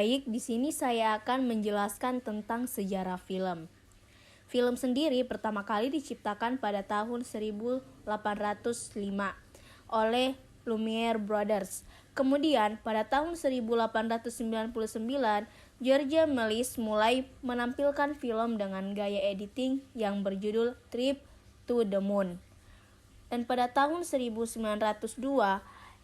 Baik, di sini saya akan menjelaskan tentang sejarah film. Film sendiri pertama kali diciptakan pada tahun 1805 oleh Lumiere Brothers. Kemudian pada tahun 1899, George Méliès mulai menampilkan film dengan gaya editing yang berjudul Trip to the Moon. Dan pada tahun 1902,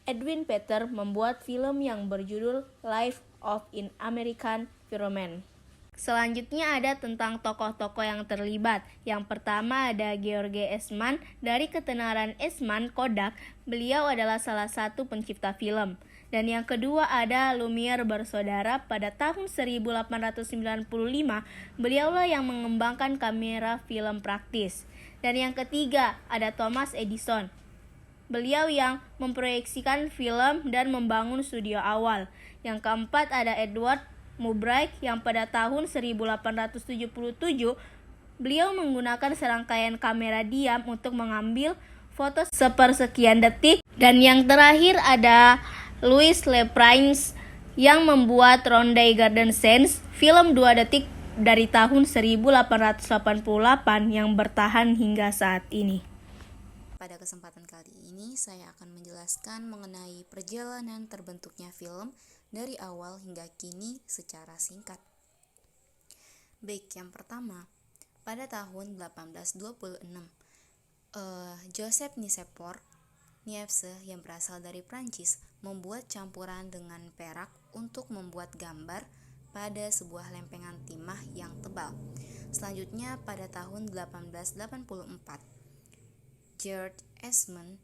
Edwin Peter membuat film yang berjudul Life of an American Fireman. Selanjutnya ada tentang tokoh-tokoh yang terlibat. Yang pertama ada George Eastman. Dari ketenaran Eastman Kodak, beliau adalah salah satu pencipta film. Dan yang kedua ada Lumiere bersaudara. Pada tahun 1895, beliaulah yang mengembangkan kamera film praktis. Dan yang ketiga ada Thomas Edison. Beliau yang memproyeksikan film dan membangun studio awal. Yang keempat ada Edward Murray yang pada tahun 1877 beliau menggunakan serangkaian kamera diam untuk mengambil foto sepersekian detik. Dan yang terakhir ada Louis Le Prince yang membuat Rondé Garden Sense, film 2 detik dari tahun 1888 yang bertahan hingga saat ini. Pada kesempatan kali ini saya akan menjelaskan mengenai perjalanan terbentuknya film dari awal hingga kini secara singkat. Baik, yang pertama, pada tahun 1826, Joseph Niepce yang berasal dari Prancis membuat campuran dengan perak untuk membuat gambar pada sebuah lempengan timah yang tebal. Selanjutnya pada tahun 1884, George Eastman,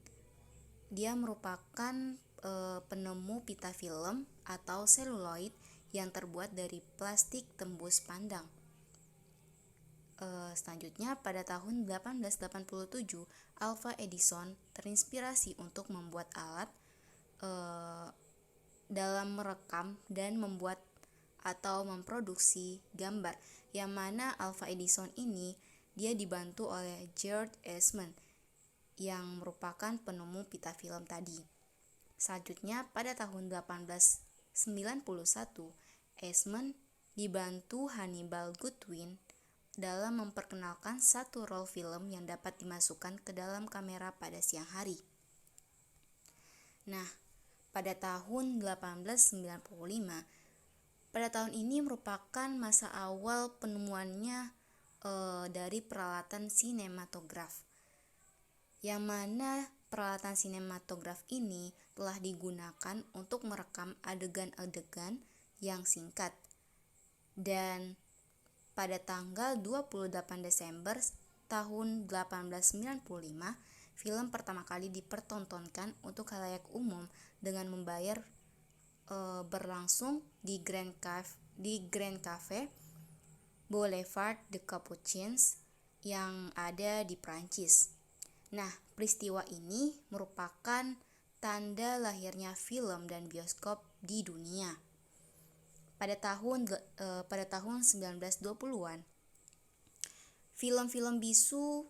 dia merupakan penemu pita film atau seluloid yang terbuat dari plastik tembus pandang. Selanjutnya pada tahun 1887, Alva Edison terinspirasi untuk membuat alat dalam merekam dan membuat atau memproduksi gambar, yang mana Alva Edison ini dia dibantu oleh George Eastman yang merupakan penemu pita film tadi. Selanjutnya pada tahun 1891, Eastman dibantu Hannibal Goodwin dalam memperkenalkan satu roll film yang dapat dimasukkan ke dalam kamera pada siang hari. Nah, pada tahun 1895, pada tahun ini merupakan masa awal penemuannya dari peralatan sinematograf, yang mana peralatan sinematograf ini telah digunakan untuk merekam adegan-adegan yang singkat. Dan pada tanggal 28 Desember tahun 1895, film pertama kali dipertontonkan untuk khalayak umum dengan membayar berlangsung di Grand Cafe Boulevard des Capucines yang ada di Prancis. Nah, peristiwa ini merupakan tanda lahirnya film dan bioskop di dunia. Pada tahun 1920-an, film-film bisu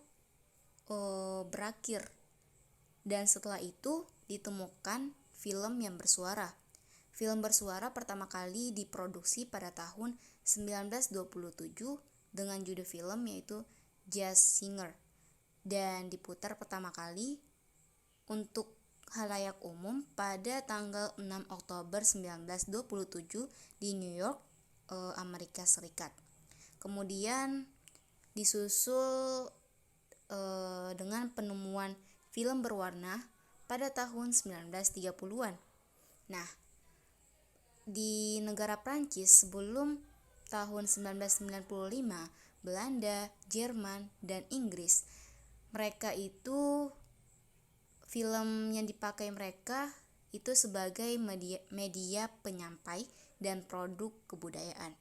berakhir, dan setelah itu ditemukan film yang bersuara. Film bersuara pertama kali diproduksi pada tahun 1927 dengan judul film yaitu Jazz Singer, dan diputar pertama kali untuk khalayak umum pada tanggal 6 Oktober 1927 di New York, Amerika Serikat. Kemudian disusul dengan penemuan film berwarna pada tahun 1930-an. Nah, di negara Prancis sebelum tahun 1995, Belanda, Jerman, dan Inggris, mereka itu film yang dipakai mereka itu sebagai media penyampai dan produk kebudayaan.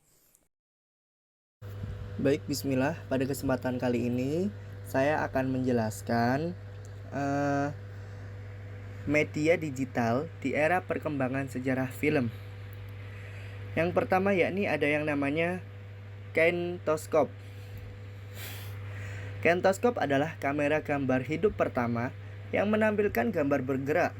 Baik, bismillah. Pada kesempatan kali ini saya akan menjelaskan media digital di era perkembangan sejarah film. Yang pertama yakni ada yang namanya kinetoskop. Kinetoskop adalah kamera gambar hidup pertama yang menampilkan gambar bergerak.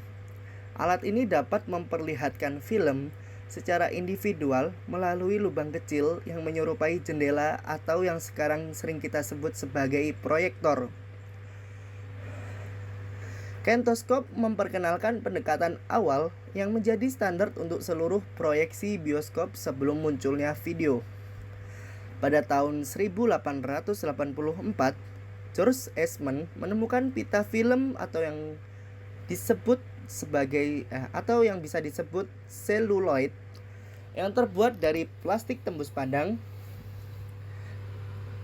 Alat ini dapat memperlihatkan film secara individual melalui lubang kecil yang menyerupai jendela atau yang sekarang sering kita sebut sebagai proyektor. Kinetoskop memperkenalkan pendekatan awal yang menjadi standar untuk seluruh proyeksi bioskop sebelum munculnya video. Pada tahun 1884, George Eastman menemukan pita film atau yang bisa disebut seluloid yang terbuat dari plastik tembus pandang.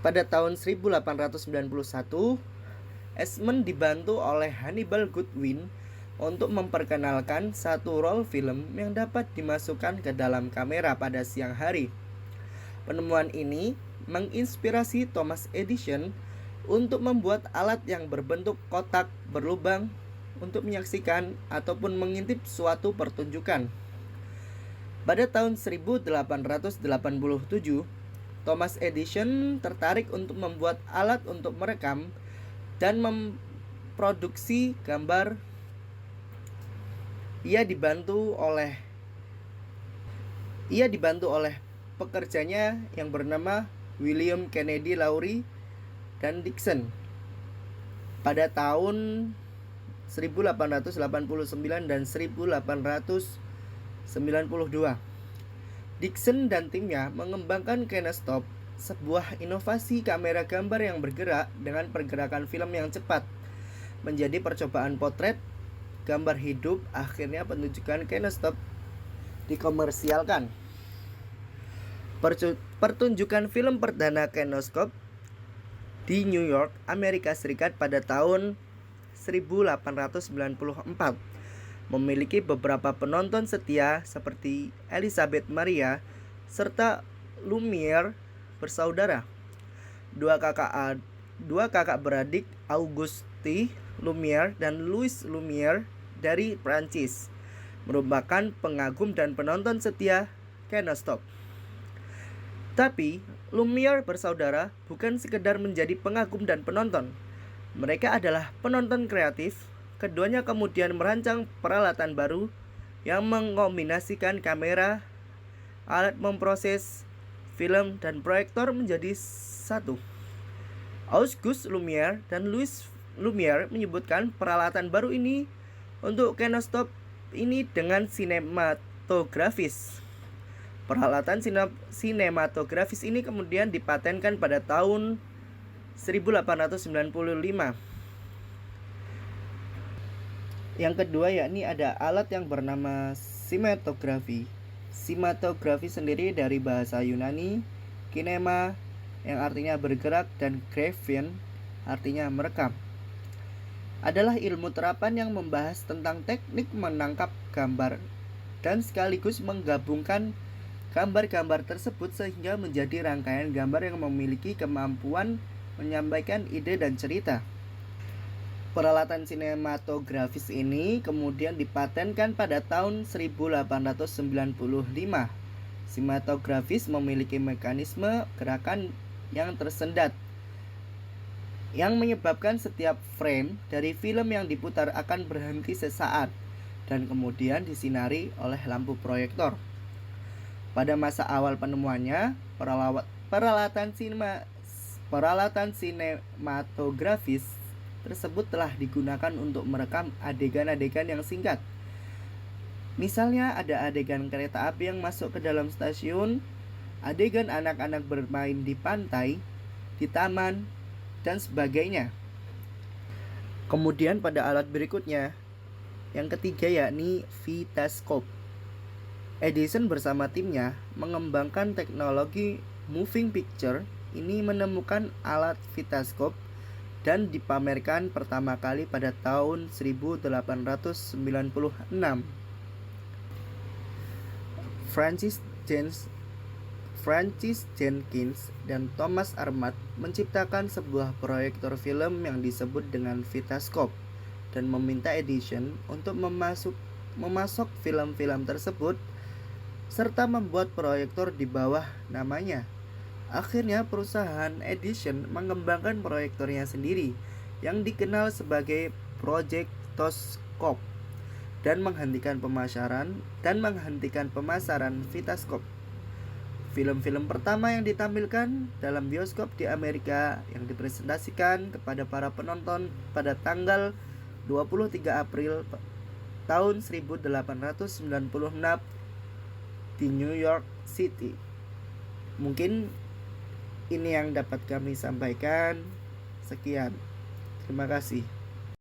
Pada tahun 1891, Eastman dibantu oleh Hannibal Goodwin untuk memperkenalkan satu roll film yang dapat dimasukkan ke dalam kamera pada siang hari. Penemuan ini menginspirasi Thomas Edison untuk membuat alat yang berbentuk kotak berlubang untuk menyaksikan ataupun mengintip suatu pertunjukan. Pada tahun 1887, Thomas Edison tertarik untuk membuat alat untuk merekam dan memproduksi gambar. Ia dibantu oleh pekerjanya yang bernama William Kennedy Lowry dan Dickson. Pada tahun 1889 dan 1892, Dickson dan timnya mengembangkan kinestop, sebuah inovasi kamera gambar yang bergerak dengan pergerakan film yang cepat. Menjadi percobaan potret gambar hidup, akhirnya penunjukan kinestop dikomersialkan. Pertunjukan film perdana kineskop di New York, Amerika Serikat pada tahun 1894 memiliki beberapa penonton setia seperti Elizabeth Maria serta Lumiere bersaudara. Dua kakak beradik, Auguste Lumiere dan Louis Lumiere dari Prancis, merupakan pengagum dan penonton setia kinestop. Tapi Lumiere bersaudara bukan sekedar menjadi pengagum dan penonton. Mereka adalah penonton kreatif. Keduanya kemudian merancang peralatan baru yang mengkombinasikan kamera, alat memproses film, dan proyektor menjadi satu. Auguste Lumiere dan Louis Lumiere menyebutkan peralatan baru ini untuk kinestop ini dengan sinematografis. Peralatan sinematografis ini kemudian dipatenkan pada tahun 1895. Yang kedua yakni ada alat yang bernama sinematografi. Sinematografi sendiri dari bahasa Yunani kinema yang artinya bergerak dan graphein artinya merekam. Adalah ilmu terapan yang membahas tentang teknik menangkap gambar dan sekaligus menggabungkan gambar-gambar tersebut sehingga menjadi rangkaian gambar yang memiliki kemampuan menyampaikan ide dan cerita. Peralatan sinematografis ini kemudian dipatenkan pada tahun 1895. Sinematografis memiliki mekanisme gerakan yang tersendat yang menyebabkan setiap frame dari film yang diputar akan berhenti sesaat dan kemudian disinari oleh lampu proyektor. Pada masa awal penemuannya, peralatan sinematografis tersebut telah digunakan untuk merekam adegan-adegan yang singkat. Misalnya ada adegan kereta api yang masuk ke dalam stasiun, adegan anak-anak bermain di pantai, di taman, dan sebagainya. Kemudian pada alat berikutnya, yang ketiga yakni Vitascope. Edison bersama timnya mengembangkan teknologi moving picture. Ini menemukan alat Vitascope dan dipamerkan pertama kali pada tahun 1896. Francis Jenkins dan Thomas Armat menciptakan sebuah proyektor film yang disebut dengan Vitascope dan meminta Edison untuk memasok film-film tersebut serta membuat proyektor di bawah namanya. Akhirnya perusahaan Edison mengembangkan proyektornya sendiri yang dikenal sebagai Projectoscope dan menghentikan pemasaran Vitascope. Film-film pertama yang ditampilkan dalam bioskop di Amerika yang dipresentasikan kepada para penonton pada tanggal 23 April tahun 1896 di New York City. Mungkin ini yang dapat kami sampaikan. Sekian. Terima kasih.